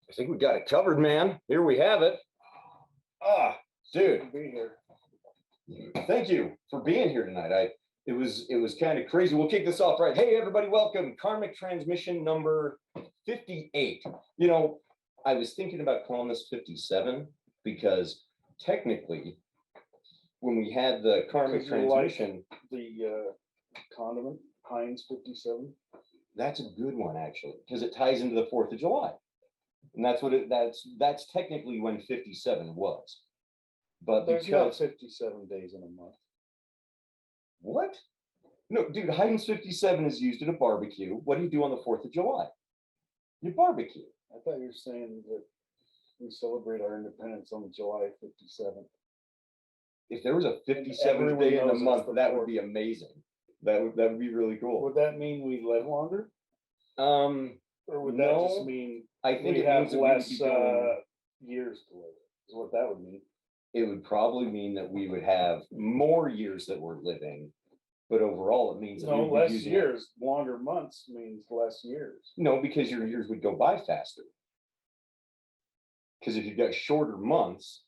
I think we got it covered, man. Here we have it. Dude, Be here. thank you for being here tonight. It was kind of crazy. We'll kick this off right. Hey, everybody, welcome. Karmic Transmission number 58. You know, I was thinking about calling this 57 because technically, when we had the Karmic Transmission, The condiment Heinz 57. that's a good one actually, because it ties into the 4th of July. And that's what that's technically when 57 was. But There's not 57 days in a month. What? No, dude, Heinz 57 is used at a barbecue. What do you do on the 4th of July? You barbecue. I thought you were saying that we celebrate our independence on July 57th. If there was a 57th day in the month, that would be amazing. That would be really cool. Would that mean we live longer? Or would that just mean I think we it have means that less we would be going, years to live? Is what that would mean. it would probably mean that we would have more years that we're living, but overall it means that No, we would less be using years. Longer months means less years. No, because your years would go by faster. Because if you've got shorter months,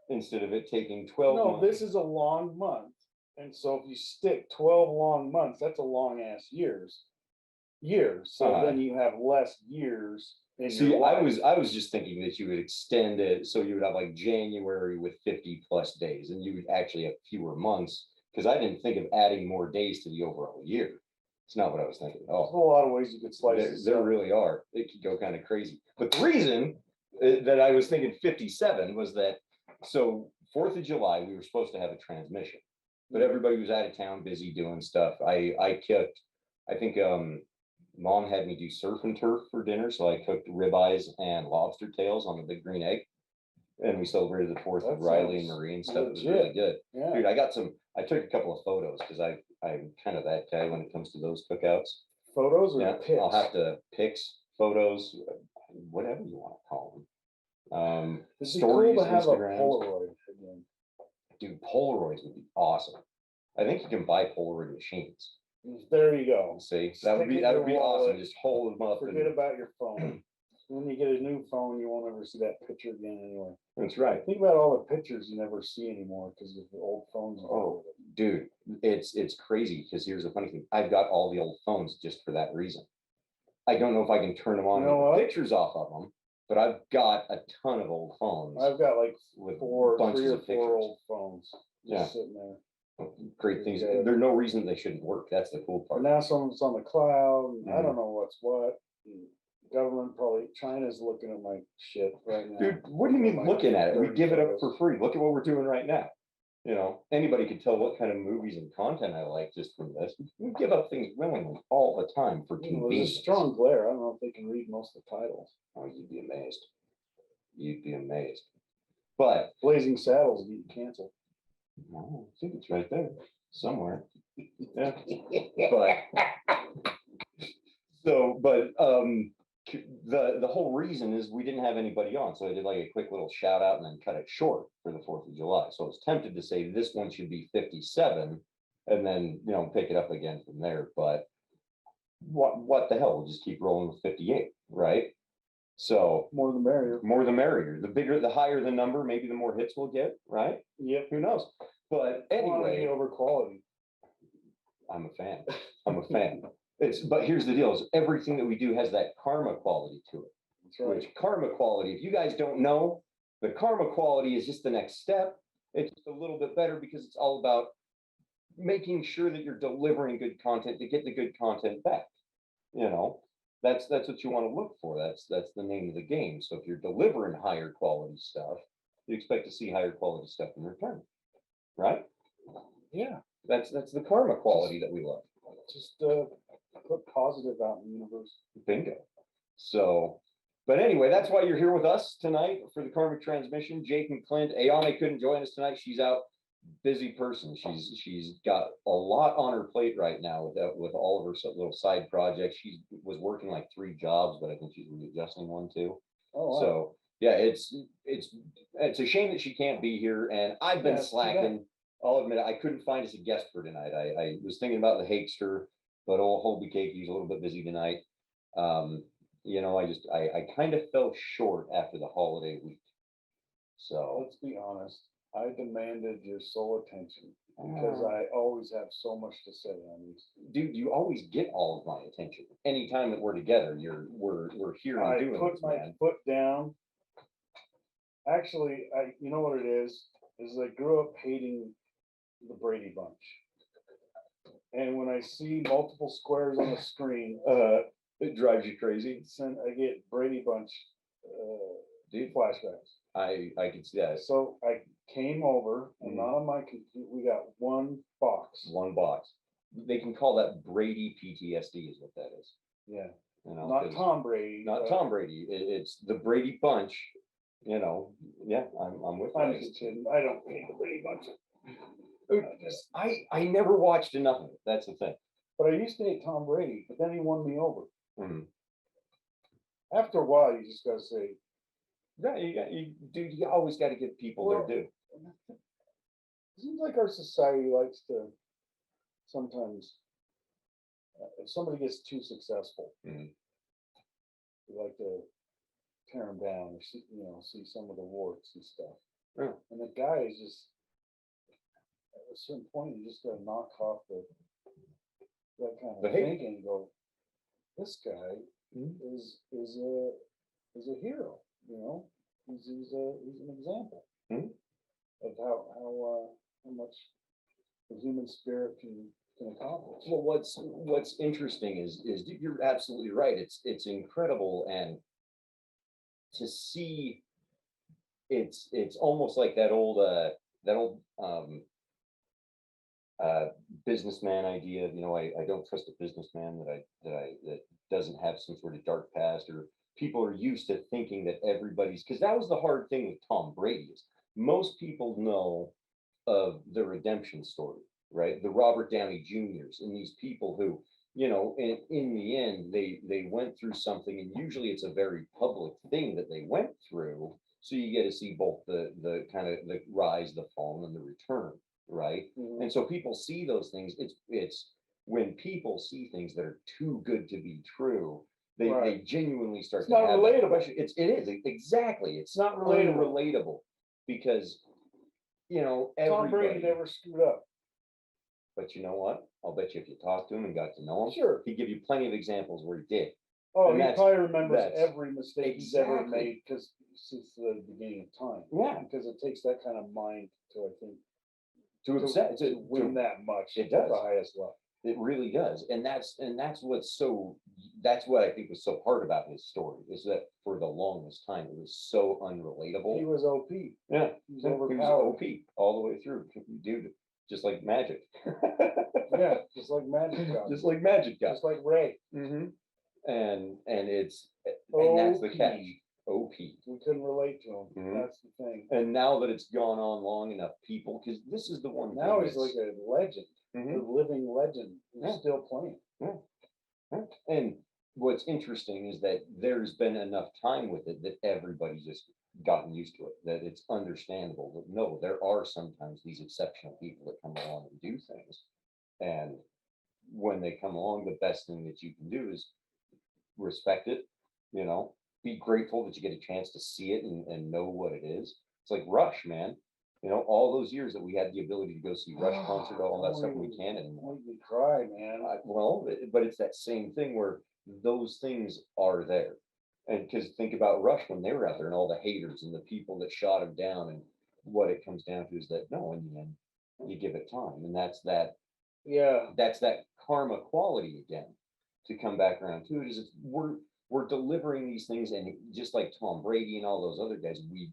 instead of it taking 12 No, months. this is a long month. And so if you stick 12 long months, that's a long ass years. So then you have less years in See, your life. I was just thinking that you would extend it so you would have like January with 50 plus days, and you would actually have fewer months. Because I didn't think of adding more days to the overall year. It's not what I was thinking. There's a lot of ways you could slice this There up. really are. It could go kind of crazy. But the reason that I was thinking 57 was that, so 4th of July, we were supposed to have a transmission, but everybody was out of town, busy doing stuff. I think Mom had me do surf and turf for dinner, so I cooked ribeyes and lobster tails on the big green egg, and we celebrated the 4th with Riley and Marie and stuff. It was really good. Yeah. Dude, I took a couple of photos because I'm kind of that guy when it comes to those cookouts. Photos or pics? I'll have to pics, photos, whatever you want to call them. It'd be Stories, cool to have Instagrams. a Polaroid again. Dude, Polaroids would be awesome. I think you can buy Polaroid machines. There you go. See, that would be awesome. Just hold them up. Forget about your phone. When you get a new phone, you won't ever see that picture again anyway. That's right. Think about all the pictures you never see anymore because of the old phones. Oh, dude, it's crazy because here's the funny thing. I've got all the old phones just for that reason. I don't know if I can turn them on and get pictures off of them, but I've got a ton of old phones. I've got like with three or bunches four old phones just sitting there. Great things. There's no reason they shouldn't work. That's the cool part. But now some of it's on the cloud. And I don't know what's what. Government probably, China's looking at my shit right now. Dude, what do you mean looking at it? We give it up for free. Look at what we're doing right now. You know, anybody could tell what kind of movies and content I like just from this. We give up things willingly all the time for convenience. There's a strong glare. I don't know if they can read most of the titles. Oh, you'd be amazed. You'd be amazed. But Blazing Saddles getting canceled. I think it's right there somewhere. Yeah. But the whole reason is we didn't have anybody on, so I did like a quick little shout out and then cut it short for the 4th of July. So I was tempted to say this one should be 57 and then pick it up again from there. But what the hell? We'll just keep rolling with 58, right? So more the merrier. More the merrier. The bigger, the higher the number, maybe the more hits we'll get, right? Yep. Who knows? But anyway, over quality. I'm a fan. I'm a fan. But here's the deal: is everything that we do has that karma quality to it. That's right. Which karma quality, if you guys don't know, the karma quality is just the next step. It's just a little bit better because it's all about making sure that you're delivering good content to get the good content back. That's what you want to look for. That's the name of the game. So if you're delivering higher quality stuff, you expect to see higher quality stuff in return, right? Yeah, that's the karma quality that we love. Just put positive out in the universe. Bingo. So, but anyway, that's why you're here with us tonight for the Karmic Transmission. Jake and Clint. Ayane couldn't join us tonight. She's out. Busy person. She's got a lot on her plate right now with all of her little side projects. She was working like 3 jobs, but I think she's readjusting one too. Oh, wow. So yeah, it's a shame that she can't be here, and I've been slacking. I'll admit I couldn't find us a guest for tonight. I was thinking about the Hakester, but old Hobie Cakey's a little bit busy tonight. I kind of fell short after the holiday week. So, Let's be honest, I demanded your sole attention because I always have so much to say on these. dude, you always get all of my attention. Anytime that we're together, we're here and I doing put this, my man. foot down. Actually, you know what it is I grew up hating the Brady Bunch. And when I see multiple squares on the screen, It drives you crazy, I get Brady Bunch dude. flashbacks. I can see that. So I came over and Mhm. not on my computer, we got one box. One box. They can call that Brady PTSD, is what that is. Yeah. Not 'cause- Tom Brady. Not Tom Brady. It's the Brady Bunch. Yeah, I'm with you. I'm just kidding. I don't hate the Brady Bunch. I never watched enough of it. That's the thing. But I used to hate Tom Brady, but then he won me over. Mhm. After a while, you just gotta say, Yeah, dude, you always got to give people their due. it seems like our society likes to sometimes, if somebody gets too successful, Mhm. we like to tear them down or see some of the warts and stuff. Yeah. And the guy is just, at a certain point, you just gotta knock off that kind of The hate. thinking and go, this guy Mhm. is a hero, he's an example Mhm. of how much the human spirit can accomplish. Well, what's interesting is you're absolutely right. It's incredible, and to see it's almost like that old businessman idea. I don't trust a businessman that doesn't have some sort of dark past, or people are used to thinking that everybody's, because that was the hard thing with Tom Brady is most people know of the redemption story, right? The Robert Downey Juniors and these people who, in the end, they went through something, and usually it's a very public thing that they went through. So you get to see both the kind of the rise, the fall, and the return, right? Mhm. And so people see those things. It's when people see things that are too good to be true, they Right. genuinely start It's to not have that relatable. question. It is exactly. It's not relatable. unrelatable because Tom everybody. Brady never screwed up. But you know what? I'll bet you if you talked to him and got to know him, Sure. he'd give you plenty of examples where he did. Oh, And he that's- probably remembers that's- every mistake he's ever Exactly. made since the beginning of time. Yeah. Because it takes that kind of mind to, I think, To win that much. It at does. the highest level. It really does. And that's that's what I think was so hard about his story, is that for the longest time it was so unrelatable. He was OP. Yeah. He was He was overpowered. OP all the way through. Dude, just like magic. Yeah, just like Magic God. Just like magic guy. Just like Ray. Mm-hmm. And that's the catch. OP. We couldn't relate to him. Mhm. That's the thing. And now that it's gone on long enough, people, because this is the one Now thing he's like a legend, Mhm. a living legend. He's Yeah. still playing. Yeah. And what's interesting is that there's been enough time with it that everybody's just gotten used to it, that it's understandable. But no, there are sometimes these exceptional people that come along and do things. And when they come along, the best thing that you can do is respect it, be grateful that you get a chance to see it and know what it is. It's like Rush, man. All those years that we had the ability to go see Rush concert, all that stuff, we can't anymore. Made me cry, man. But it's that same thing where those things are there. And because think about Rush when they were out there and all the haters and the people that shot him down, and what it comes down to is that no, in the end, you give it time. And that's that karma quality again to come back around to it, is we're delivering these things, and just like Tom Brady and all those other guys, we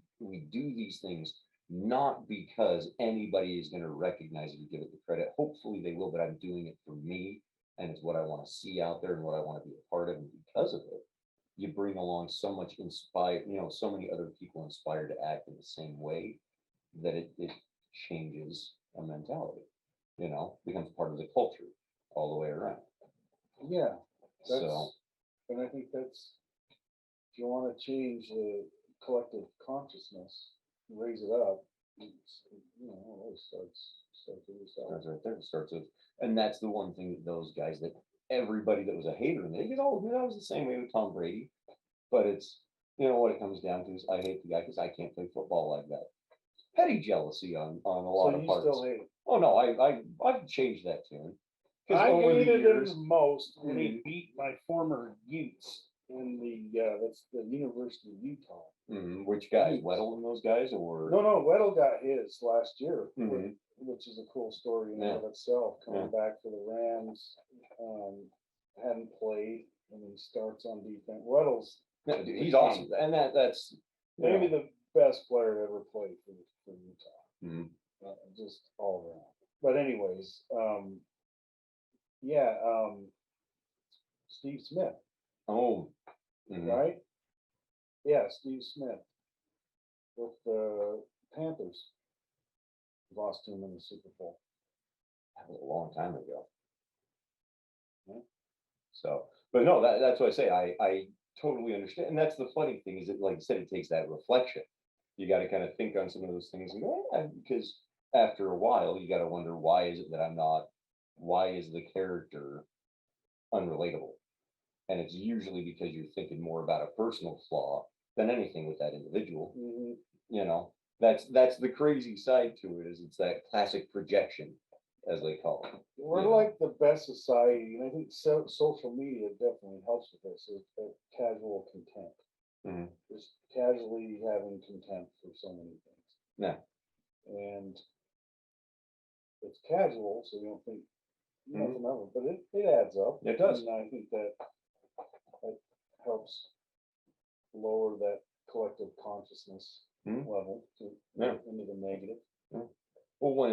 do these things not because anybody is going to recognize it or give it the credit. Hopefully they will, but I'm doing it for me, and it's what I want to see out there and what I want to be a part of. And because of it, you bring along so much inspired, so many other people inspired to act in the same way, that it changes a mentality, becomes part of the culture all the way around. Yeah. So, And I think that's, if you want to change the collective consciousness, raise it up, it always starts with yourself. that's right there. It starts with, and that's the one thing that those guys, that everybody that was a hater, and they get, oh, that was the same way with Tom Brady. But it's, what it comes down to is I hate the guy because I can't play football like that. Petty jealousy on a lot So of you parts. still hate it. Oh, no, I've changed that tune. 'Cause I over the hated years- him most when he beat my former Utes in that's the University of Utah. Which guys, Weddle and those guys, or? No, Weddle got his last year, Mhm. which is a cool story in Yeah. and of itself, coming Yeah. back for the Rams. Hadn't played, and he starts on defense. Weddle's Yeah, dude, he's awesome, and that's maybe the best player to ever play for Utah, Mhm. just all around. But anyways, yeah, Steve Smith, Oh, mhm. right? Yeah, Steve Smith with the Panthers. Lost to him in the Super Bowl. That was a long time ago. Yeah. So, but no, that's what I say. I totally understand, and that's the funny thing is that, like I said, it takes that reflection. You got to kind of think on some of those things, and go, because after a while, you got to wonder why is it that I'm not? Why is the character unrelatable? And it's usually because you're thinking more about a personal flaw than anything with that individual. Mhm. That's the crazy side to it, is it's that classic projection, as they call it. We're Yeah. like the best society, and I think social media definitely helps with this. Is casual contempt, Mhm. just casually having contempt for so many things, Yeah. and it's casual, so you don't think Mhm. nothing of it, but it adds up. It does. And I think that helps lower that collective consciousness Mhm. level Yeah. into the negative. Well, when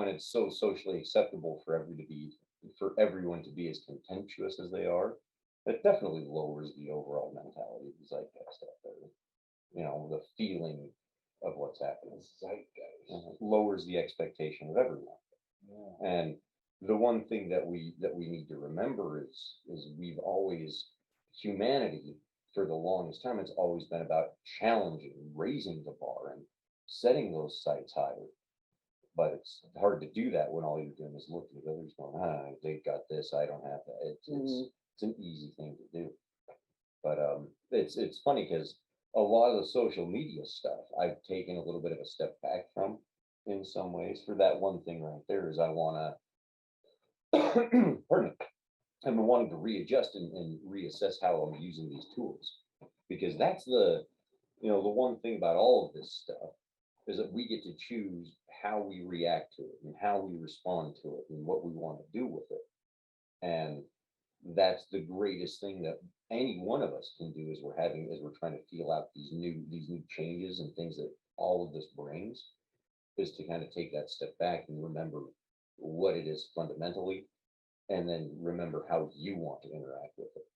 it's so socially acceptable for everyone to be as contemptuous as they are, that definitely lowers the overall mentality of the zeitgeist out there. The feeling of what's happening. Zeitgeist. Lowers the expectation of everyone. Yeah. And the one thing that we need to remember is we've always, humanity, for the longest time, it's always been about challenging, raising the bar, and setting those sights higher. But it's hard to do that when all you're doing is looking at others going, they've got this, I don't have that. It's an easy thing to do. But it's funny because a lot of the social media stuff I've taken a little bit of a step back from in some ways, for that one thing right there, is I want to pardon me, I've been wanting to readjust and reassess how I'm using these tools, because that's the one thing about all of this stuff is that we get to choose how we react to it and how we respond to it and what we want to do with it. And that's the greatest thing that any one of us can do, is we're trying to feel out these new changes and things that all of this brings, is to kind of take that step back and remember what it is fundamentally, and then remember how you want to interact with it.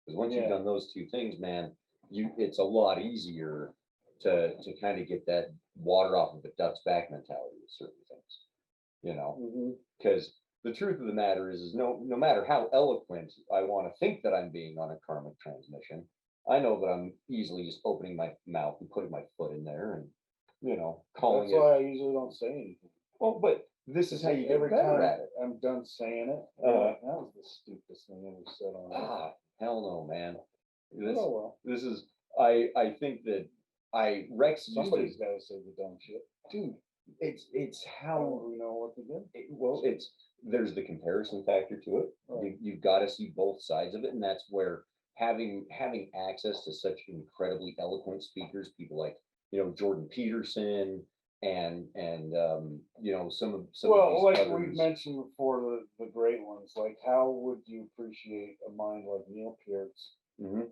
Because once you've done those two things, man, it's a lot easier to kind of get that water off of a duck's back mentality with certain things, because the truth of the matter is no matter how eloquent I want to think that I'm being on a karmic transmission, I know that I'm easily just opening my mouth and putting my foot in there and calling That's why I usually don't say anything. Well, but this is how you get every better time at it. I'm done saying it. That was the stupidest thing I ever said on it. Hell no, man. Oh well. This is I think that Rex used Somebody's got to say the dumb shit. dude. It's How how we know what to do? there's the comparison factor to it. Right. You've got to see both sides of it, and that's where having access to such incredibly eloquent speakers, people like Jordan Peterson and some Well, of these like others. we've mentioned before, the great ones. Like, how would you appreciate a mind like Neil Peart's Mhm.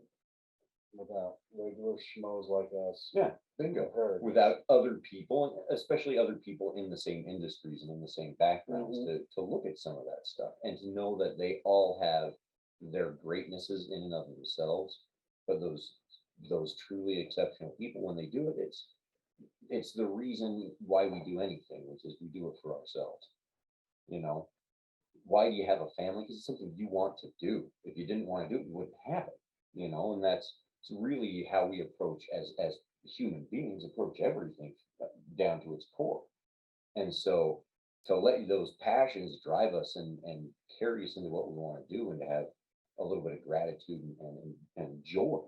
without regular schmoes like us? Yeah, bingo. Without other people, especially other people in the same industries and in the same backgrounds, to look at some of that stuff and to know that they all have their greatnesses in and of themselves. But those truly exceptional people, when they do it, it's the reason why we do anything, which is we do it for ourselves. Why do you have a family? Because it's something you want to do. If you didn't want to do it, you wouldn't have it. And that's really how we approach as human beings, approach everything down to its core. And so to let those passions drive us and carry us into what we want to do, and to have a little bit of gratitude and joy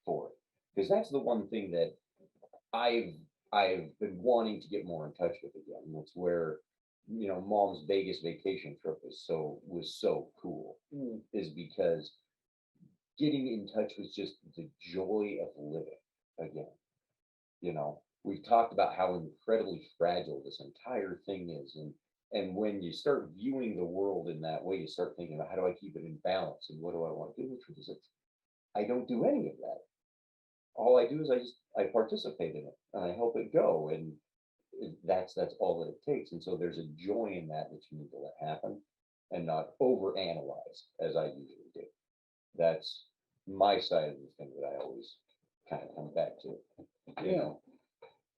for it. Because that's the one thing that I've I've been wanting to get more in touch with again. And that's where, Mom's Vegas vacation trip was so cool, Mm. is because getting in touch with just the joy of living again. We've talked about how incredibly fragile this entire thing is. And when you start viewing the world in that way, you start thinking about how do I keep it in balance and what do I want to do? Which is I don't do any of that. All I do is I participate in it and I help it go. And that's all that it takes. And so there's a joy in that you need to let happen and not overanalyze as I usually do. That's my side of the thing that I always kind of come back to, Yeah.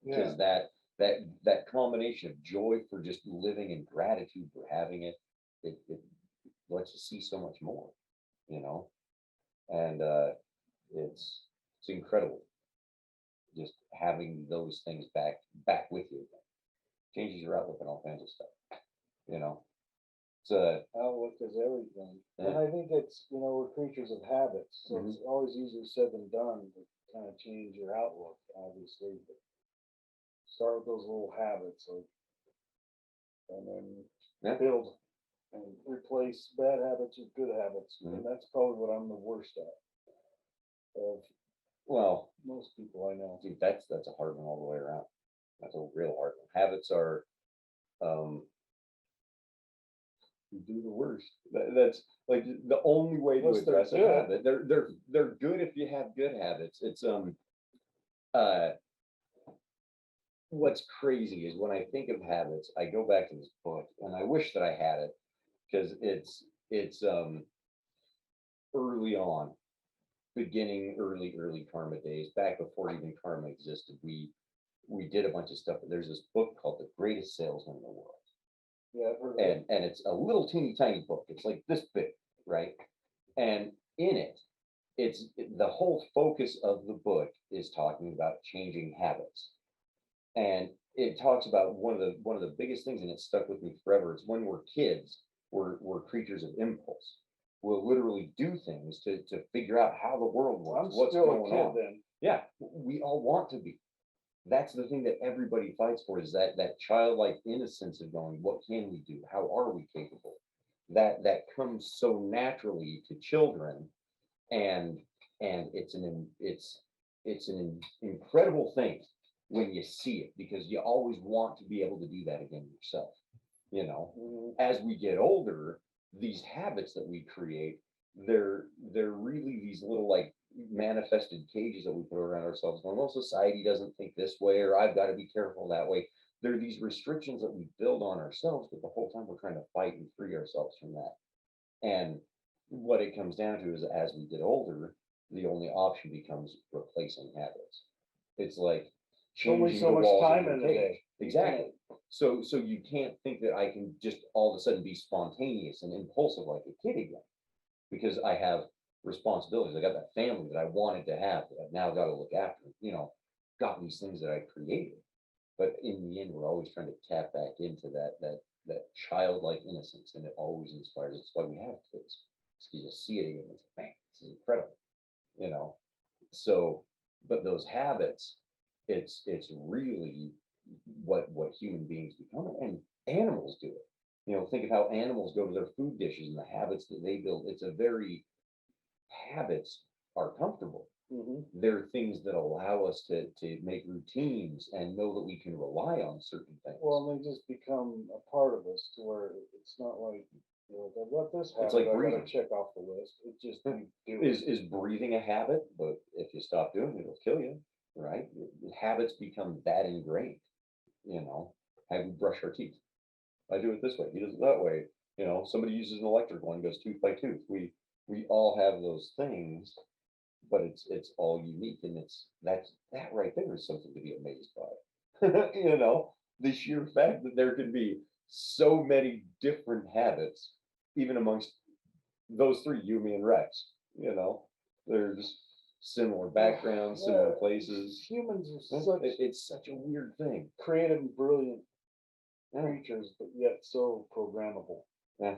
because that combination of joy for just living and gratitude for having it lets you see so much more, and it's incredible just having those things back with you again. Changes your outlook on all kinds of stuff, it's Outlook is everything. And Yeah. I think it's, we're creatures of habits, so Mm-hmm. it's always easier said than done to kind of change your outlook, obviously. But start with those little habits, like, and then Yeah. build and replace bad habits with good habits. Mhm. And that's probably what I'm the worst at of Well, most people I know. dude, that's a hard one all the way around. That's a real hard one. Habits are um you do the worst. That's like the only way to Unless they're address a good. habit. They're good if you have good habits. It's uh what's crazy is when I think of habits, I go back to this book and I wish that I had it because it's early on, beginning early karma days, back before even karma existed. We did a bunch of stuff. But there's this book called The Greatest Salesman in the World. Yeah, I've heard of it. And it's a little teeny tiny book. It's like this big, right? And in it, the whole focus of the book is talking about changing habits. And it talks about one of the biggest things, and it stuck with me forever. It's when we're kids, we're creatures of impulse. We'll literally do things to figure out how the world Well, I'm works, what's still going a kid on. then. Yeah, we all want to be. That's the thing that everybody fights for, is that childlike innocence of going, what can we do? How are we capable? That comes so naturally to children, and it's an incredible thing when you see it, because you always want to be able to do that again yourself. Mhm. As we get older, these habits that we create, they're really these little like manifested cages that we put around ourselves going, well, society doesn't think this way, or I've got to be careful that way. There are these restrictions that we build on ourselves, but the whole time we're trying to fight and free ourselves from that. And what it comes down to is, as we get older, the only option becomes replacing habits. It's like Only changing so the much walls of time your in the cage. day. Exactly. So you can't think that I can just all of a sudden be spontaneous and impulsive like a kid again, because I have responsibilities. I got that family that I wanted to have that I've now got to look after. Got these things that I created. But in the end, we're always trying to tap back into that childlike innocence, and it always inspires. It's why we have kids. So you just see it again, it's like, man, this is incredible. You know. So, but those habits, it's really what human beings become, and animals do it. Think of how animals go to their food dishes and the habits that they build. It's a very habits are comfortable. Mhm. They're things that allow us to make routines and know that we can rely on certain things. Well, and they just become a part of us to where it's not like, I've got this habit, like I breathing. gotta check off the list. It just, you do is it. is breathing a habit? But if you stop doing it, it'll kill you, right? Habits become that ingrained. How we brush our teeth. I do it this way. He does it that way. Somebody uses an electric one, goes tooth by tooth. We all have those things, but it's all unique, and that right there is something to be amazed by. The sheer fact that there can be so many different habits, even amongst those three, you, me, and Rex. There's similar backgrounds, similar Yeah, places. Humans are It's such a weird thing. creative and brilliant Yeah, creatures, but yet so programmable. yeah,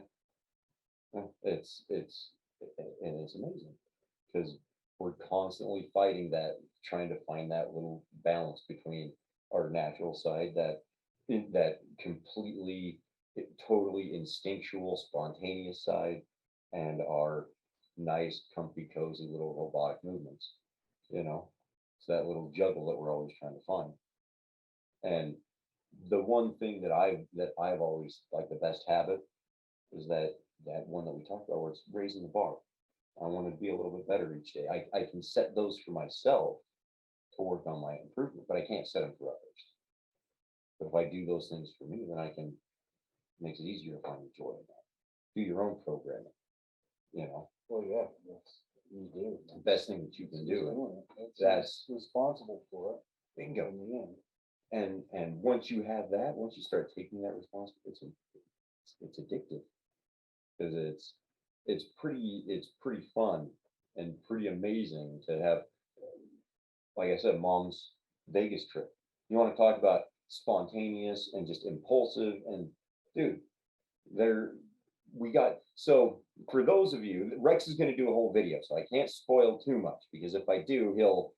yeah. And it's amazing because we're constantly fighting that, trying to find that little balance between our natural side, that completely, totally instinctual, spontaneous side, and our nice, comfy, cozy little robotic movements. It's that little juggle that we're always trying to find. And the one thing that I've always, like, the best habit is that one that we talked about, where it's raising the bar. I want to be a little bit better each day. I can set those for myself to work on my improvement, but I can't set them for others. But if I do those things for me, then makes it easier to find the joy in that. Do your own programming, Well, yeah, you do. the best thing that you can do. That's responsible for it Bingo. in the end. And once you have that, once you start taking that responsibility, it's addictive, because it's pretty fun and pretty amazing to have, like I said, mom's Vegas trip. You want to talk about spontaneous and just impulsive, and dude, so for those of you, Rex is going to do a whole video, so I can't spoil too much, because if I do, he'll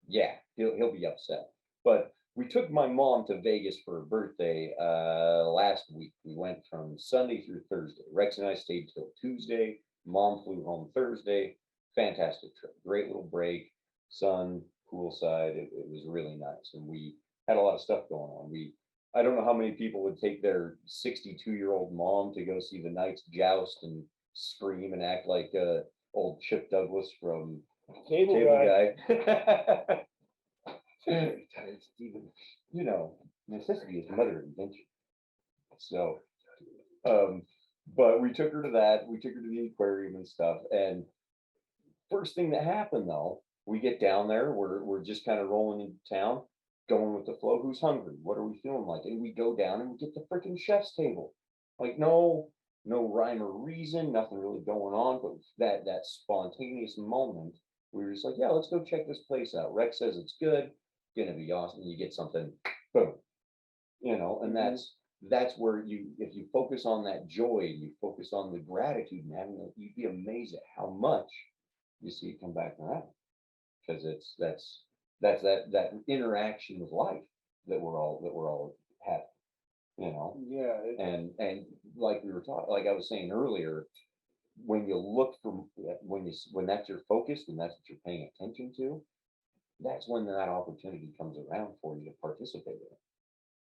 be upset. But we took my mom to Vegas for her birthday last week. We went from Sunday through Thursday. Rex and I stayed till Tuesday. Mom flew home Thursday. Fantastic trip. Great little break. Sun, poolside. It was really nice. And we had a lot of stuff going on. I don't know how many people would take their 62-year-old mom to go see the Knights joust and scream and act like old Chip Douglas from Cable Guy. Even, necessity is mother of invention. So, but we took her to that. We took her to the aquarium and stuff. And first thing that happened, though, we get down there. We're just kind of rolling into town, going with the flow. Who's hungry? What are we feeling like? And we go down and we get the freaking chef's table. Like, no rhyme or reason, nothing really going on, but that spontaneous moment, we were just like, yeah, let's go check this place out. Rex says it's good, gonna be awesome. You get something, boom, and that's where if you focus on that joy, you focus on the gratitude and having it, you'd be amazed at how much you see it come back around, because that's that interaction with life that we're all having. Yeah. And like we were talking, like I was saying earlier, when you look for, when that's your focus and that's what you're paying attention to, that's when that opportunity comes around for you to participate in it.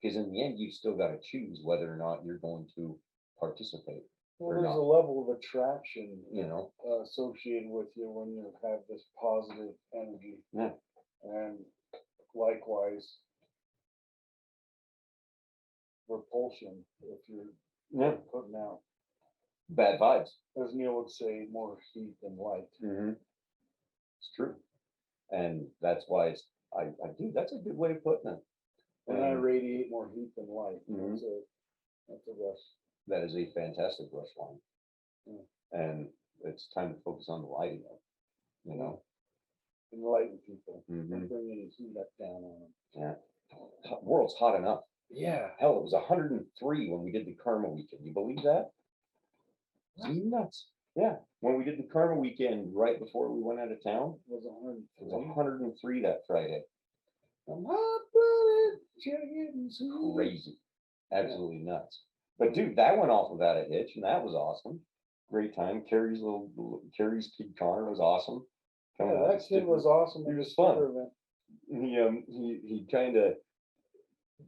Because in the end, you still got to choose whether or not you're going to participate. Well, or there's a not. level of attraction, You know, associated with you when you have this positive energy. Yeah. And likewise, repulsion if you're Yeah. putting out, Bad vibes. as Neil would say, more heat than light. It's true. And that's why I do. That's a good way of putting it. When I And radiate more heat than light, Mhm. that's a rush. that is a fantastic rush line. Yeah. And it's time to focus on the lighting of it. Enlighten people. Mhm. And bring any heat up down on them. Yeah. World's hot enough. Yeah. Hell, it was 103 when we did the Karma weekend. You believe that? It's nuts. Yeah. When we did the Karma weekend right before we went out of town, It was it was 103. 103 that Friday. I'm hot-blooded, chicken soup. Crazy. Absolutely nuts. But dude, that went off without a hitch, and that was awesome. Great time. Carrie's kid Connor was awesome. Coming Yeah, out that to kid stick was with- awesome. he at was the fun. sticker event. He kind of,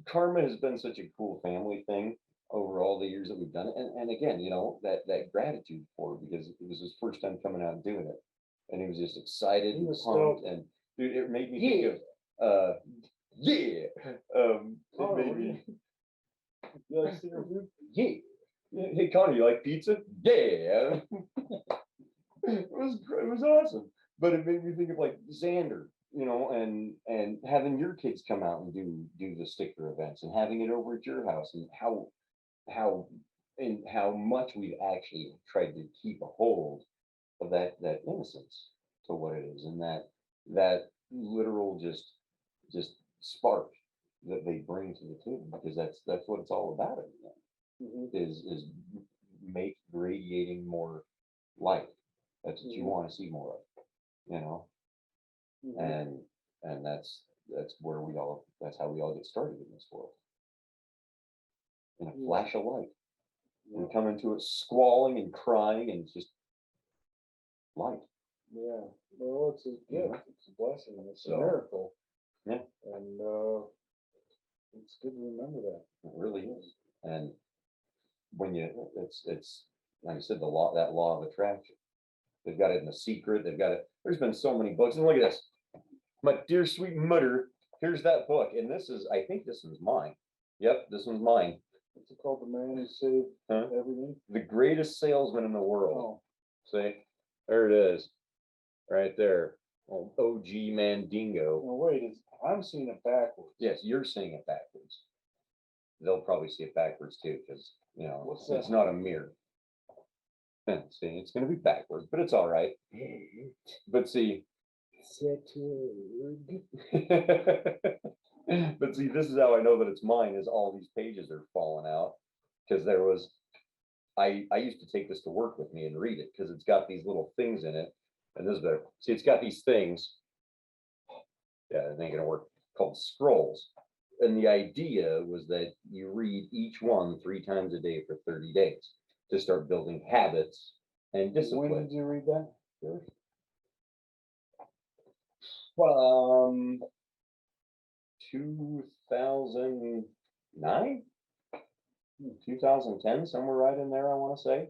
Karma has been such a cool family thing over all the years that we've done it. And again, that gratitude for it, because it was his first time coming out and doing it. And he was just excited He and was pumped. stoked. And dude, it made me think of, yeah. It made me, You like sticker food? yeah. Hey, Connor, you like pizza? Yeah. It was awesome. But it made me think of like Xander, and having your kids come out and do the sticker events and having it over at your house, and how much we've actually tried to keep a hold of that innocence to what it is, and that literal just spark that they bring to the table, because that's what it's all about. Is make radiating more light. That's what you want to see more of. you know, Mhm. and that's that's how we all get started in this world. In a Yeah. flash of light. We Yeah. come into it squalling and crying and just light. Yeah, well, it's a Yeah. gift, it's a blessing, it's a So, miracle. yeah. And, it's good to remember that. It really is. And when it's like I said, that law of attraction. They've got it in The Secret. They've got it. There's been so many books. And look at this. My dear sweet mother, here's that book. And I think this one's mine. Yep, this one's mine. What's it called? The Man Who Saved Huh? Everything? The Greatest Salesman in the World. Oh, See? There it is. Right there. Oh, OG Mandingo. no, wait, I'm seeing it backwards. Yes, you're seeing it backwards. They'll probably see it backwards too, because What's it's that? not a mirror. See, it's gonna be backwards, but it's all right. But see, but see, this is how I know that it's mine, is all these pages are falling out. Because I used to take this to work with me and read it, because it's got these little things in it. And this is better. See, it's got these things. Yeah, it ain't gonna work. Called scrolls. And the idea was that you read each one 3 times a day for 30 days to start building habits and When discipline. did you read that? Well, 2009, 2010, somewhere right in there, I want to say.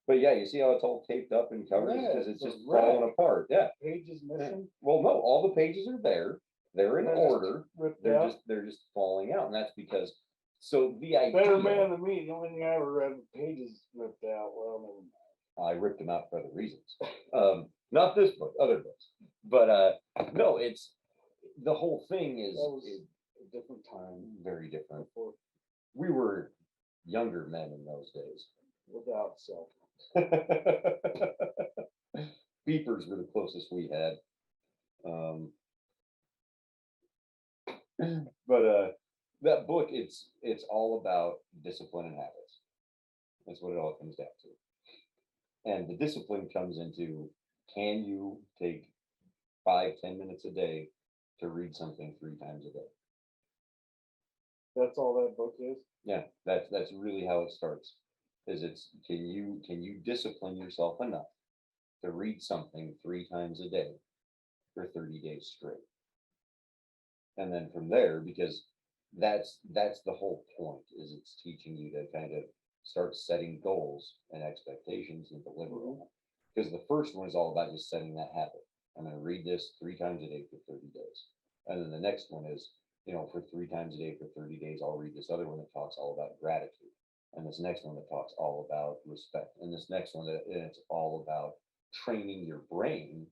But yeah, you see how it's all taped up and covered, Yeah, because it's it's a just wreck. falling apart. Yeah. Pages missing? Well, no, all the pages are there. They're in They're just order. ripped They're out? just falling out, and that's because. So the idea. Better man than me, the only thing I ever read, pages ripped out, well, never mind. I ripped them out for other reasons. Not this book, other books. But no, it's the whole thing is That was a different time. very different. Before, We were younger men in those days. without cell Beepers were the closest we had. But that book, it's all about discipline and habits. That's what it all comes down to. And the discipline comes into, can you take 5-10 minutes a day to read something 3 times a day? That's all that book is? Yeah, that's really how it starts. Can you discipline yourself enough to read something 3 times a day for 30 days straight? And then from there, because that's the whole point, is it's teaching you to kind of start setting goals and expectations and deliver on them. Because the first one is all about just setting that habit. I'm going to read this 3 times a day for 30 days. And then the next one is, for 3 times a day for 30 days, I'll read this other one that talks all about gratitude. And this next one that talks all about respect. And this next one that it's all about training your brain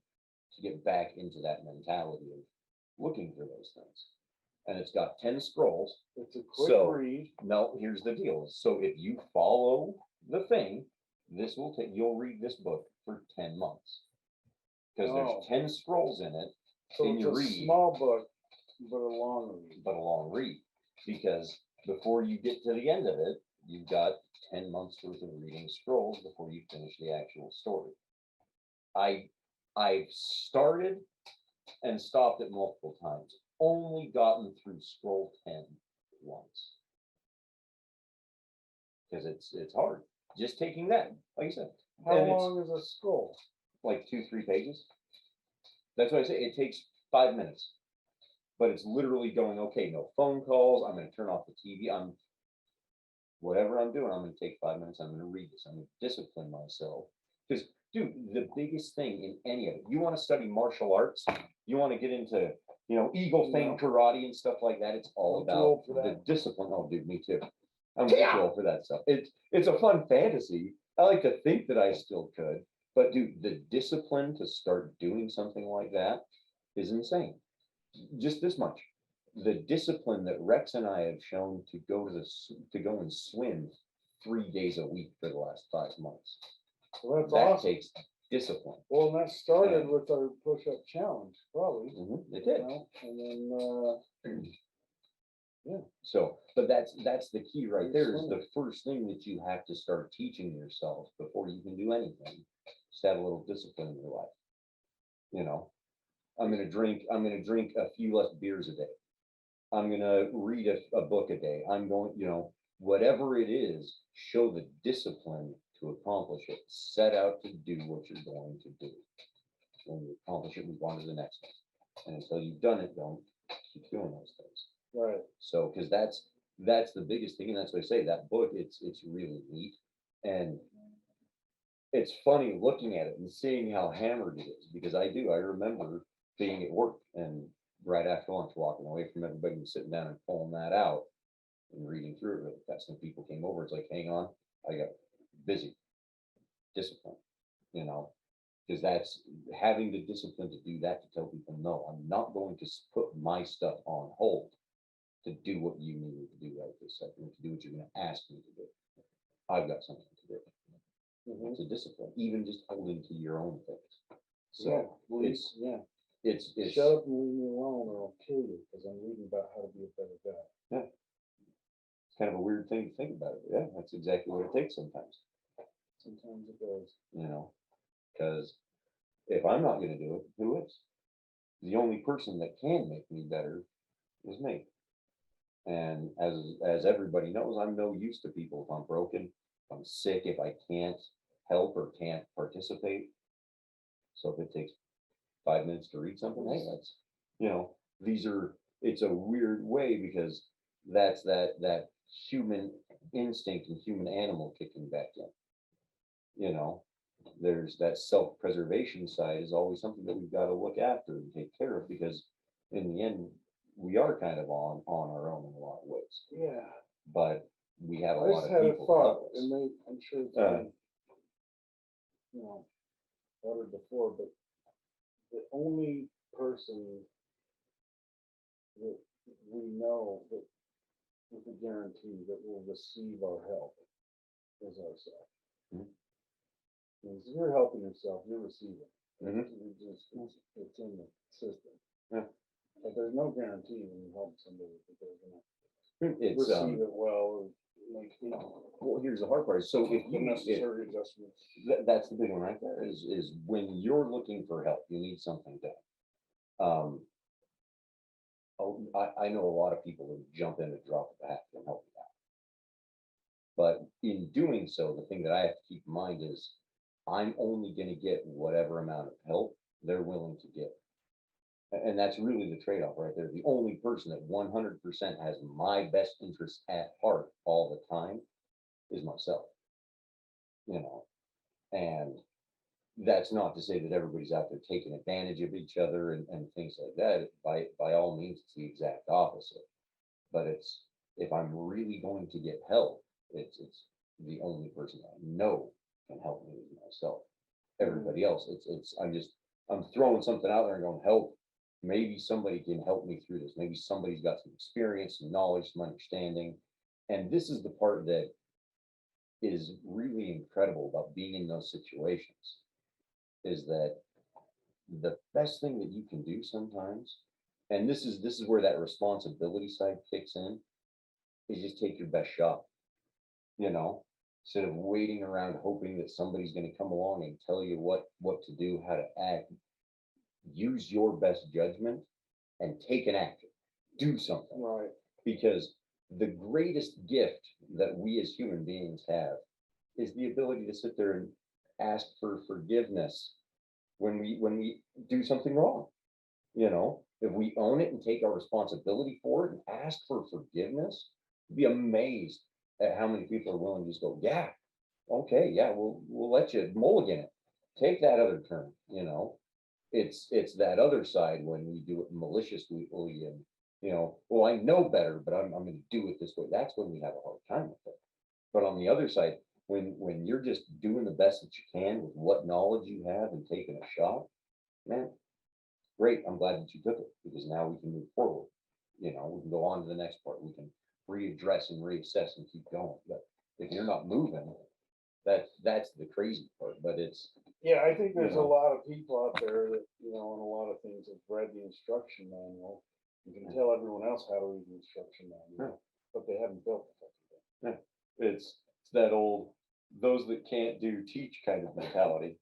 to get back into that mentality of looking for those things. And it's got 10 scrolls. It's a quick So, read. No, here's the deal. So if you follow the thing, you'll read this book for 10 months. Because Oh. there's 10 scrolls in it, So and it's you a read, small book, but a long read. but a long read. Because before you get to the end of it, you've got 10 months worth of reading scrolls before you finish the actual story. I've started and stopped it multiple times. Only gotten through scroll 10 once. Because it's hard. Just taking that, like you said. How And it's long is a scroll? like 2-3 pages. That's why I say it takes 5 minutes. But it's literally going, okay, no phone calls. I'm going to turn off the TV. Whatever I'm doing, I'm going to take 5 minutes. I'm going to read this. I'm going to discipline myself. Because, dude, the biggest thing in any of it, you want to study martial arts, you want to get into, Eagle Fang karate and stuff like that. It's all I'm too about old for the that. discipline. Oh, dude, me too. I'm way too old for that stuff. It's a fun fantasy. I like to think that I still could. But, dude, the discipline to start doing something like that is insane. Just this much. The discipline that Rex and I have shown to go and swim 3 days a week for the last 5 months. Well, that's That awesome. takes discipline. Well, and that started Yeah. with our push-up challenge, probably. It did. And then, yeah. So, but that's the key right You're there, is swimming. the first thing that you have to start teaching yourself before you can do anything. Just have a little discipline in your life. I'm gonna drink a few less beers a day. I'm gonna read a book a day. I'm going, whatever it is, show the discipline to accomplish it. Set out to do what you're going to do. When you accomplish it, move on to the next one. And until you've done it, don't keep doing those things. Right. So, because that's the biggest thing, and that's what I say. That book, it's really neat, and it's funny looking at it and seeing how hammered it is. Because I remember being at work and right after lunch, walking away from everybody and sitting down and pulling that out and reading through it really fast. When people came over, it's like, hang on, I got busy. Discipline, because that's having the discipline to do that, to tell people, no, I'm not going to put my stuff on hold to do what you need me to do right this second, to do what you're going to ask me to do. I've got something to do. It's a discipline, even just holding to your own things. So it's shut up and leave me alone or I'll kill you because I'm reading about how to be a better guy. Yeah. It's kind of a weird thing to think about it. Yeah, that's exactly what it takes sometimes. Sometimes it does. Because if I'm not going to do it, who is? The only person that can make me better is me. And as everybody knows, I'm no use to people if I'm broken, if I'm sick, if I can't help or can't participate. So if it takes 5 minutes to read something, hey, that's, it's a weird way because that's that human instinct and human animal kicking back in. There's that self-preservation side is always something that we've got to look after and take care of, because in the end, we are kind of on our own in a lot of ways. Yeah. But we have a I lot just of had a people. thought, and I'm sure it's been, uttered before, but the only person that we know that with a guarantee that will receive our help is ourselves. Mhm. Because if you're helping yourself, you're receiving. Mhm. It's in the system. Yeah. But there's no guarantee when you help somebody that they're going to It's receive it well, or like, well, here's the hard part. So if the you necessary adjustments. that's the big one right there is when you're looking for help, you need something done. I know a lot of people who jump in and drop the hat and help you out. But in doing so, the thing that I have to keep in mind is I'm only going to get whatever amount of help they're willing to give. And that's really the trade-off right there. The only person that 100% has my best interest at heart all the time is myself. And that's not to say that everybody's out there taking advantage of each other and things like that. By all means, it's the exact opposite. But it's, if I'm really going to get help, it's the only person I know can help me is myself. Everybody else, I'm throwing something out there and going, help. Maybe somebody can help me through this. Maybe somebody's got some experience, some knowledge, some understanding. And this is the part that is really incredible about being in those situations, is that the best thing that you can do sometimes, and this is where that responsibility side kicks in, is just take your best shot. Instead of waiting around hoping that somebody's going to come along and tell you what to do, how to act. Use your best judgment and take an action. Do something. Right. Because the greatest gift that we as human beings have is the ability to sit there and ask for forgiveness when we do something wrong. If we own it and take our responsibility for it and ask for forgiveness, you'd be amazed at how many people are willing to just go, yeah, okay, yeah, we'll let you mulligan it. Take that other turn. It's that other side when we do it maliciously and well, I know better, but I'm going to do it this way. That's when we have a hard time with it. But on the other side, when you're just doing the best that you can with what knowledge you have and taking a shot, man, great. I'm glad that you took it, because now we can move forward. We can go on to the next part. We can readdress and reassess and keep going. But if you're not moving, that's the crazy part. But it's, yeah, I think there's a lot of people out there that, and a lot of things have read the instruction manual. You can tell everyone else how to read the instruction manual, but they haven't built it. It's that old, those that can't do teach kind of mentality.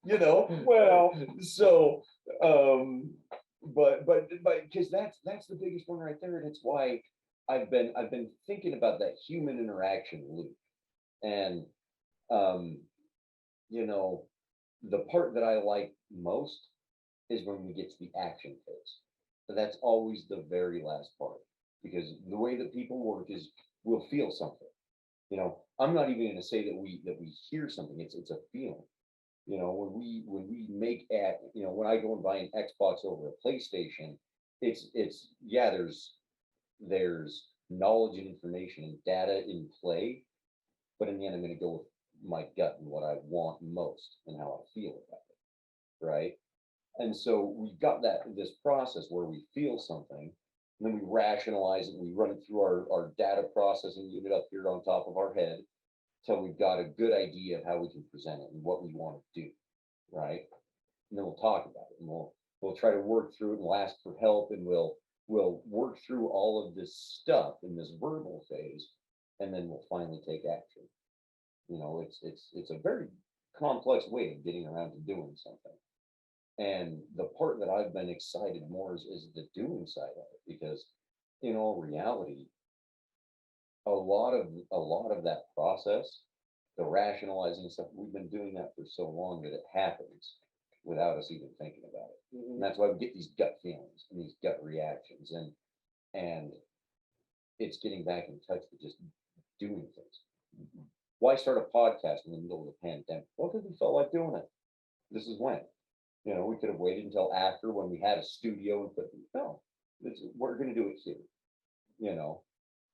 you know? Well, So, but because that's the biggest one right there, and it's why I've been thinking about that human interaction loop, and um, you know, the part that I like most is when we get to the action phase. So that's always the very last part, because the way that people work is we'll feel something. I'm not even going to say that we hear something. It's a feeling. When we make when I go and buy an Xbox over a PlayStation, it's yeah, there's knowledge and information and data in play, but in the end, I'm going to go with my gut and what I want most and how I feel about it, right? And so we've got this process where we feel something, and then we rationalize it, and we run it through our data processing unit up here on top of our head till we've got a good idea of how we can present it and what we want to do, right? And then we'll talk about it, and we'll try to work through it, and we'll ask for help, and we'll work through all of this stuff in this verbal phase, and then we'll finally take action. It's a very complex way of getting around to doing something. And the part that I've been excited more is the doing side of it, because in all reality, a lot of that process, the rationalizing stuff, we've been doing that for so long that it happens without us even thinking about it. And that's why we get these gut feelings and these gut reactions, and it's getting back in touch with just doing things. Why start a podcast in the middle of the pandemic? Well, because we felt like doing it. This is when. We could have waited until after when we had a studio and put, no, we're going to do it here.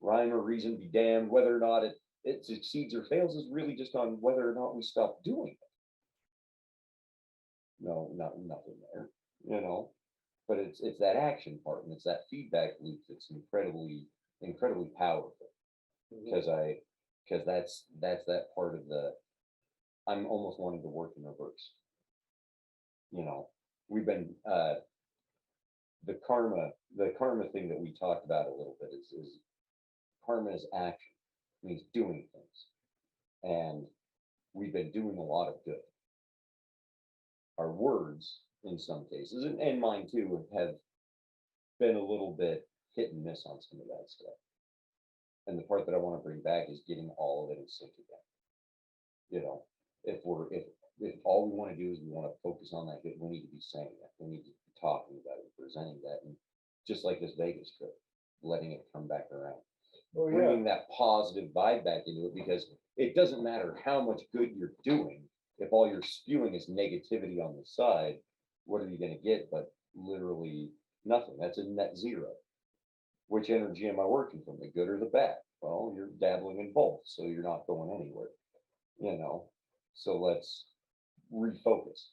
Rhyme or reason be damned. Whether or not it succeeds or fails is really just on whether or not we stop doing it. No, nothing there, but it's that action part, and it's that feedback loop that's incredibly powerful, because that's that part of I'm almost wanting to work in reverse. We've been the karma thing that we talked about a little bit is karma is action, it means doing things, and we've been doing a lot of good. Our words, in some cases, and mine too, have been a little bit hit and miss on some of that stuff. And the part that I want to bring back is getting all of it in sync again. If all we want to do is we want to focus on that good, we need to be saying that. We need to be talking about it, presenting that, and just like this Vegas trip, letting it come back around. oh yeah, Bringing that positive vibe back into it, because it doesn't matter how much good you're doing if all you're spewing is negativity on the side. What are you going to get but literally nothing? That's a net zero. Which energy am I working from, the good or the bad? Well, you're dabbling in both, so you're not going anywhere. So let's refocus,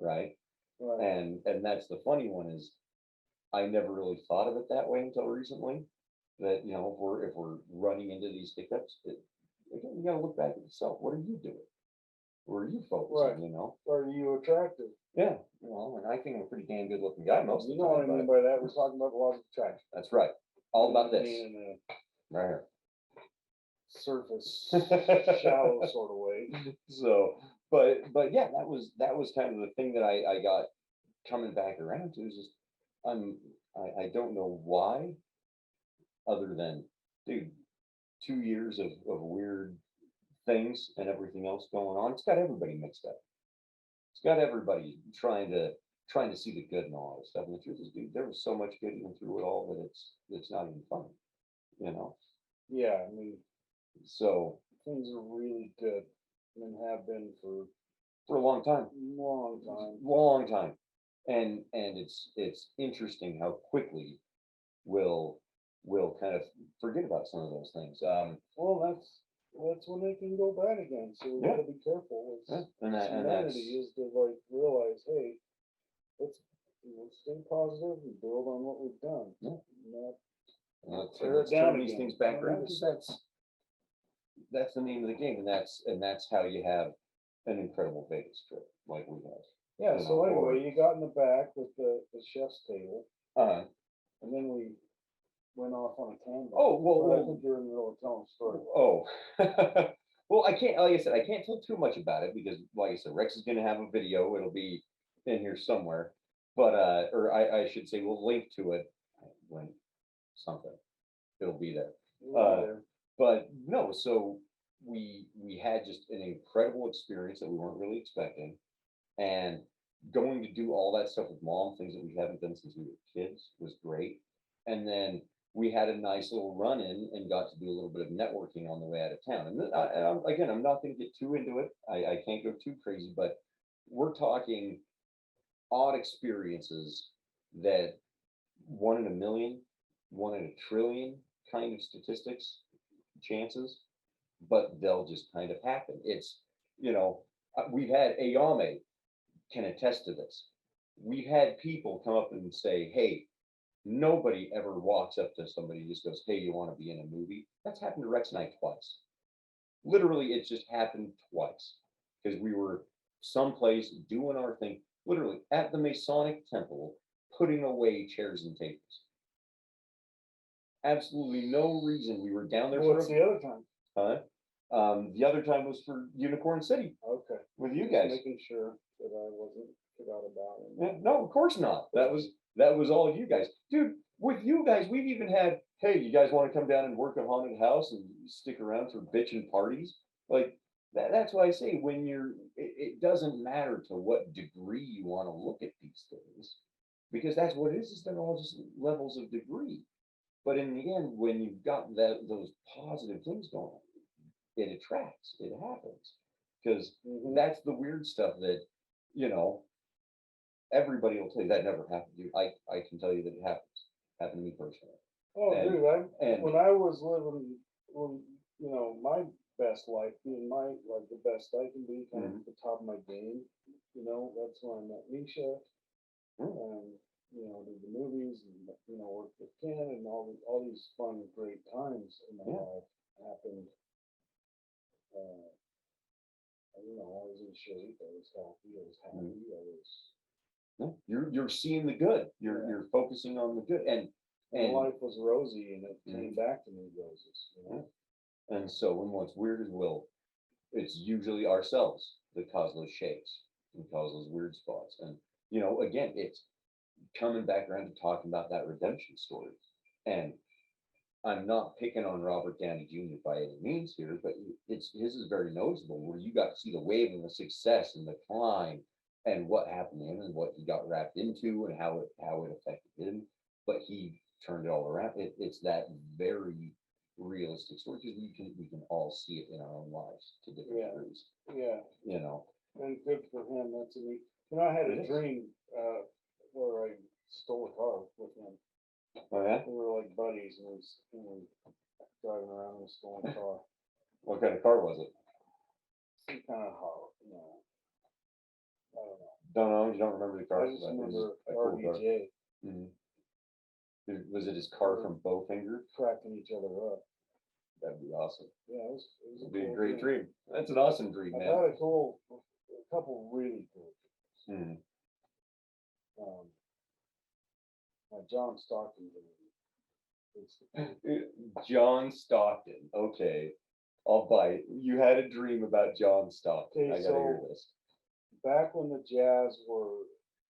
right? right. And that's the funny one, is I never really thought of it that way until recently. That if we're running into these hiccups, again, you got to look back at yourself. What are you doing? Where are you focusing? Right. Are you attractive? Yeah. And I think I'm a pretty damn good looking guy most of the You know what I time. mean by that? We're talking about the laws of attraction. That's right. All about this. In Right here. a surface, shallow sort of way. So, but yeah, that was kind of the thing that I got coming back around to, is just I don't know why, other than, dude, 2 years of weird things and everything else going on. It's got everybody mixed up. It's got everybody trying to see the good and all that stuff. And the truth is, dude, there was so much good even through it all that it's not even funny. Yeah, I mean, so things are really good and have been for a long time. Long time. And it's interesting how quickly we'll kind of forget about some of those things. Well, that's when they can go bad again. So we gotta be careful. Humanity is to like realize, hey, let's stay positive and build on what we've done. Let's tear it turn down these again. things back around, because that's the name of the game, and that's how you have an incredible Vegas trip like we have. Yeah. So anyway, you got in the back with the chef's table, and then we went off on a tangent. Oh, well, I think you're in the middle of telling a story. Oh, Well, I can't, like I said, I can't tell too much about it because, like I said, Rex is gonna have a video. It'll be in here somewhere. But, or I should say, we'll link to it when something, it'll be there. There. But no, so we had just an incredible experience that we weren't really expecting. And going to do all that stuff with mom, things that we haven't done since we were kids, was great. And then we had a nice little run in and got to do a little bit of networking on the way out of town. And again, I'm not going to get too into it. I can't go too crazy, but we're talking odd experiences that 1 in a million, 1 in a trillion kind of statistics, chances, but they'll just kind of happen. It's, we've had Ayame can attest to this. We've had people come up and say, hey, nobody ever walks up to somebody and just goes, hey, you want to be in a movie? That's happened to Rex and I twice. Literally, it just happened twice because we were someplace doing our thing, literally at the Masonic Temple, putting away chairs and tables. Absolutely no reason. We were down there. What's the other time? The other time was for Unicorn City Okay. with you Just guys. making sure that I wasn't forgot about it. Yeah, no, of course not. That was all you guys, dude. With you guys, we've even had, hey, you guys want to come down and work a haunted house and stick around for bitchin' parties? Like that's why I say when it doesn't matter to what degree you want to look at these things, because that's what it is they're all just levels of degree. But in the end, when you've got those positive things going on, it attracts, it happens. Because that's the weird stuff that, everybody will tell you that never happened to you. I can tell you that it happens. Happened to me personally. Oh, And- dude, when I was living, my best life, being the best I can be, kind of at the top of my game, that's when I met Misha, and, did the movies, and, worked with Ken, and all these fun, great times in my life happened. I was in shape, I was healthy, I was happy, I was. You're seeing the good. You're focusing on the good, and life was rosy, and it came back to me roses. And so when what's weird is it's usually ourselves that cause those shakes and cause those weird spots. And again, it's coming back around to talking about that redemption story. And I'm not picking on Robert Downey Jr. by any means here, but his is very noticeable where you got to see the wave and the success and the climb and what happened to him and what he got wrapped into and how it affected him. But he turned it all around. It's that very realistic story because we can all see it in our own lives to different degrees. Yeah. And good for him. That's a neat. I had a dream where I stole a car with him. Oh yeah. We were like buddies, and we were driving around in a stolen car. What kind of car was it? Some kind of car, I don't know. Don't know. You don't remember the car? I just remember RBJ. Was it his car from Bowfinger? Cracking each other up. That'd be awesome. Yeah, it was It'd be a great dream. That's an awesome dream, man. I've had a couple really cool dreams. John Stockton. John Stockton. Okay. I'll bite. You had a dream about John Stockton. Okay, I gotta hear this. Back when the Jazz were,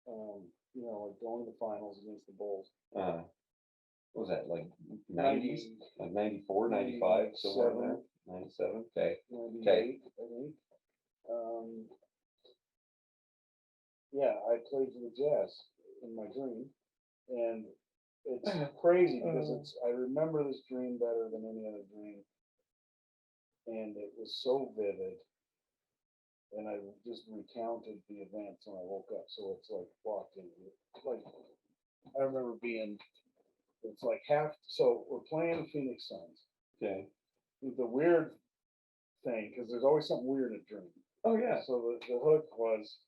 going to the finals against the Bulls. What was that, like 90s? Like 94, 95, somewhere in there? 97, okay. 98, I think. I played for the Jazz in my dream. And it's crazy because I remember this dream better than any other dream. And it was so vivid. And I just recounted the events when I woke up. So it's like locked in. Like I remember it's like so we're playing the Phoenix Suns. Okay. The weird thing, because there's always something weird in a dream. Oh yeah. So the hook was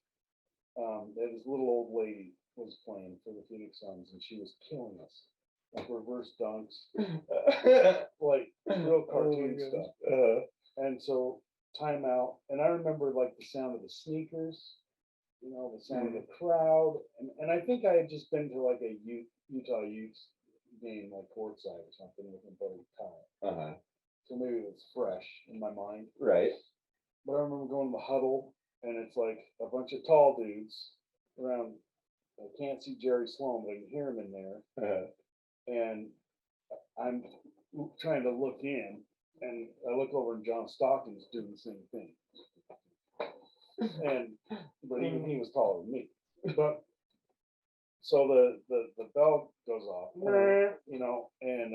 that this little old lady was playing for the Phoenix Suns, and she was killing us, like reverse dunks, like real cartoon stuff. And so timeout, and I remember like the sound of the sneakers, the sound of the crowd, and I think I had just been to like a Utah Utes game, like courtside or something with my buddy Kyle. so maybe it's fresh in my mind. Right. But I remember going to the huddle, and it's like a bunch of tall dudes around. I can't see Jerry Sloan, but I can hear him in there. And I'm trying to look in, and I look over, and John Stockton's doing the same thing. And but even he was taller than me. But so the bell goes off, you know, and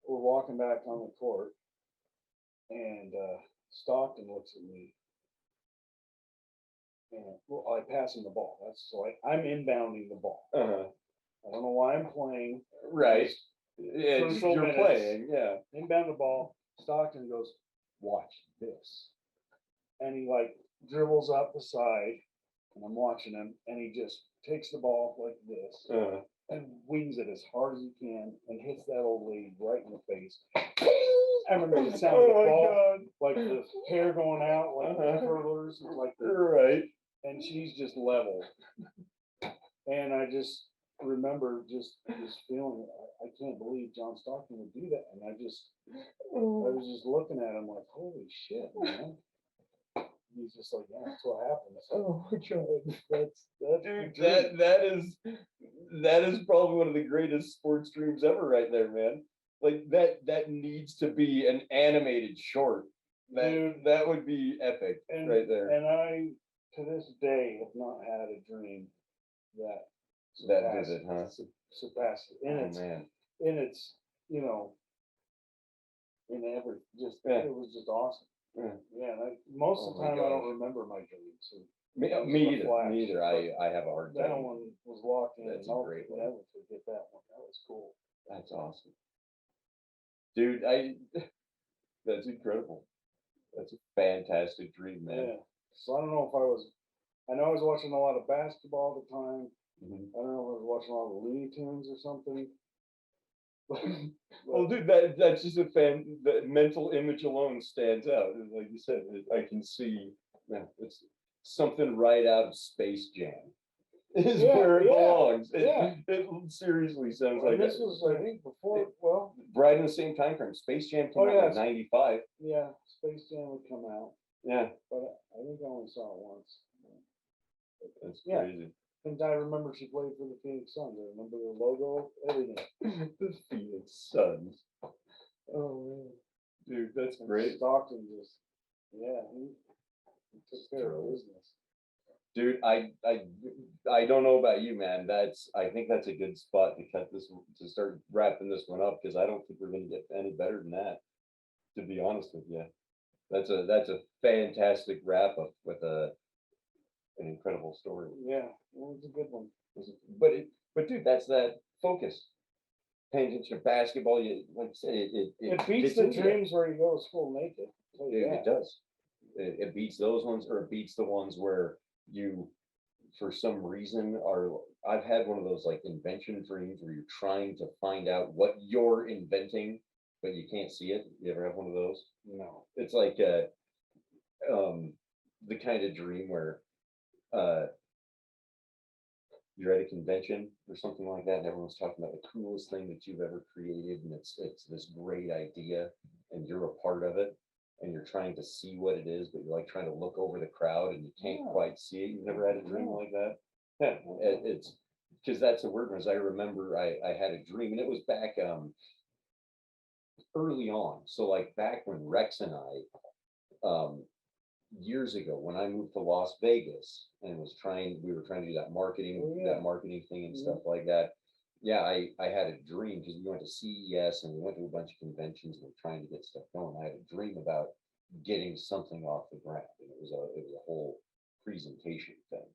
we're walking back on the court, and Stockton looks at me, and well, I pass him the ball. That's so I'm inbounding the ball. I don't know why I'm playing. Right. Yeah, Crucial you're minutes. playing. Yeah. Inbound the ball. Stockton goes, watch this. And he like dribbles up the side, and I'm watching him, and he just takes the ball like this and wings it as hard as he can and hits that old lady right in the face. I remember the sound of the ball, like the hair going out, like the curlers, like the, Right. and she's just level. And I just remember just feeling, I can't believe John Stockton would do that. And I was just looking at him like, holy shit, man. He's just like, yeah, that's what happens. Oh my God. That's Dude, that is probably one of the greatest sports dreams ever right there, man. Like that needs to be an animated short. That would be epic right there. And I, to this day, have not had a dream that vivid, huh? Surpassed it. Man. In its, you know, in every, just, Yeah. it was just awesome. Yeah. Most of the time, I don't gosh. remember my dreams. So Me either. I have a hard time. that one was locked in. That's and a I'll great one. never forget that one. That was cool. That's awesome. Dude, that's incredible. That's a fantastic dream, man. Yeah. So I don't know if I know I was watching a lot of basketball at the time. I don't know if I was watching a lot of Looney Tunes or something. Well, dude, that's just the mental image alone stands out. Like you said, I can see, it's something right out of Space Jam. Is where it belongs. It seriously sounds like this was, I think, before, right in the same time frame. Space Jam came out in '95. Yeah, Space Jam would come out. Yeah. But I think I only saw it once. That's crazy. And I remember she played for the Phoenix Suns. I remember the logo, everything. The Phoenix Suns. Oh man. Dude, that's great. Stockton just, he took care of business. Dude, I don't know about you, man. I think that's a good spot to start wrapping this one up, because I don't think we're gonna get any better than that, to be honest with you. That's a fantastic wrap up with an incredible story. Yeah, well, it's a good one. But dude, that's that focus. Paying attention to basketball, like you said, it beats the dreams where you go to school naked. It does. It beats those ones, or it beats the ones where you, for some reason, I've had one of those like invention dreams where you're trying to find out what you're inventing, but you can't see it. You ever have one of those? No. It's like the kind of dream where you're at a convention or something like that, and everyone's talking about the coolest thing that you've ever created, and it's this great idea, and you're a part of it, and you're trying to see what it is, but you're like trying to look over the crowd and you can't quite see it. You've never had a dream like that? Yeah, it's because that's the word. As I remember, I had a dream, and it was back early on. So like back when Rex and I, years ago, when I moved to Las Vegas and we were trying to do that marketing thing and stuff like that. Yeah, I had a dream, because we went to CES and we went to a bunch of conventions and we're trying to get stuff going. I had a dream about getting something off the ground, and it was a whole presentation thing.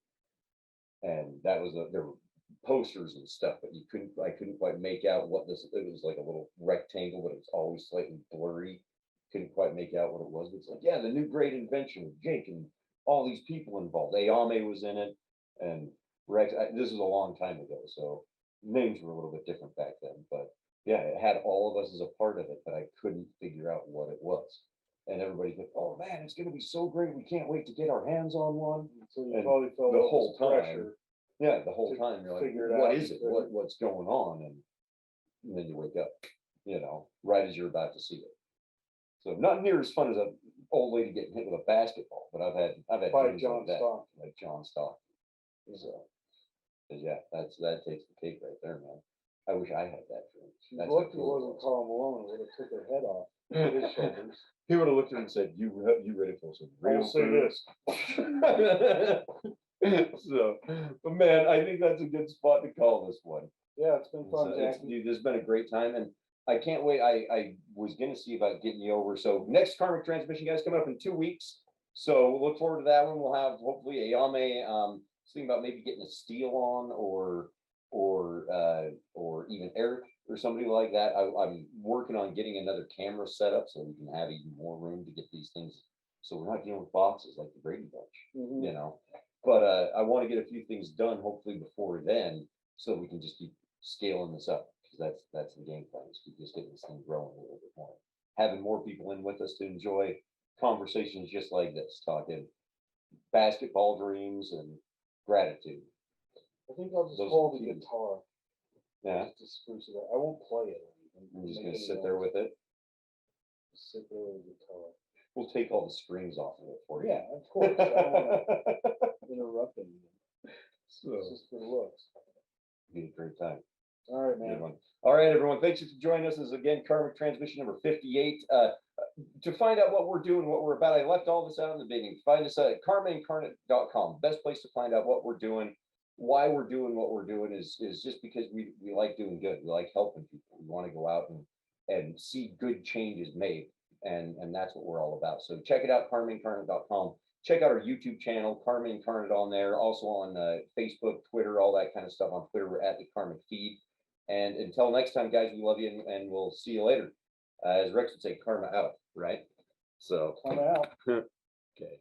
And that was there were posters and stuff, but I couldn't quite make out what this. It was like a little rectangle, but it was always slightly blurry. Couldn't quite make out what it was. But it's like, the new great invention of Jake and all these people involved. Ayame was in it, and Rex. This was a long time ago, so names were a little bit different back then. But yeah, it had all of us as a part of it, but I couldn't figure out what it was. And everybody said, "Oh man, it's going to be so great! We can't wait to get our hands on one." So you probably felt the whole time. Pressure. Yeah, the whole time you're like, "What is it? What's going on?" And then you wake up. you know, right as you're about to see it. So not near as fun as an old lady getting hit with a basketball, but I've had By dreams John like that, Stock. like John Stock. So, 'cause yeah, that takes the cake right there, man. I wish I had that dream. She's That's lucky how it cool it wasn't was. Carl Malone, it would have took her head off his shoulders. He would have looked at him and said, "You ready for some I real will say food?" this. So, but man, I think that's a good spot to call this one. Yeah, it's been fun, So Jackie. dude, this has been a great time, and I can't wait. I was gonna see about getting you over. So next Karmic Transmission, guys, coming up in 2 weeks. So we'll look forward to that one. We'll have hopefully a Yame. Thinking about maybe getting a Steel on, or even Eric or somebody like that. I'm working on getting another camera set up so we can have even more room to get these things. So we're not dealing with boxes like the Brady Bunch, Mhm. you know. But I want to get a few things done hopefully before then, so we can just keep scaling this up, because that's the game plan, is keep just getting this thing growing a little bit more, having more people in with us to enjoy conversations just like this, talking basketball dreams and gratitude. I think I'll just Those hold are the cute. guitar Yeah, just to spruce it up. I won't play it. I'm just gonna sit there with it. Sit there with the guitar. We'll take all the strings off of it for you. Yeah, of course. I don't want to interrupt anything. So, It's just for the looks. be a great time. All right, Good man. one. All right, everyone. Thanks for joining us. This is again Karmic Transmission number 58. To find out what we're doing, what we're about, I left all this out in the beginning. Find us at karmaincarnate.com. Best place to find out what we're doing, why we're doing what we're doing is just because we like doing good. We like helping people. We want to go out and see good changes made. And that's what we're all about. So check it out, karmaincarnate.com. Check out our YouTube channel, Karma Incarnate, on there. Also on Facebook, Twitter, all that kind of stuff. On Twitter, we're at the Karmic Feed. And until next time, guys, we love you, and we'll see you later. As Rex would say, karma out, right? So, Come out. okay.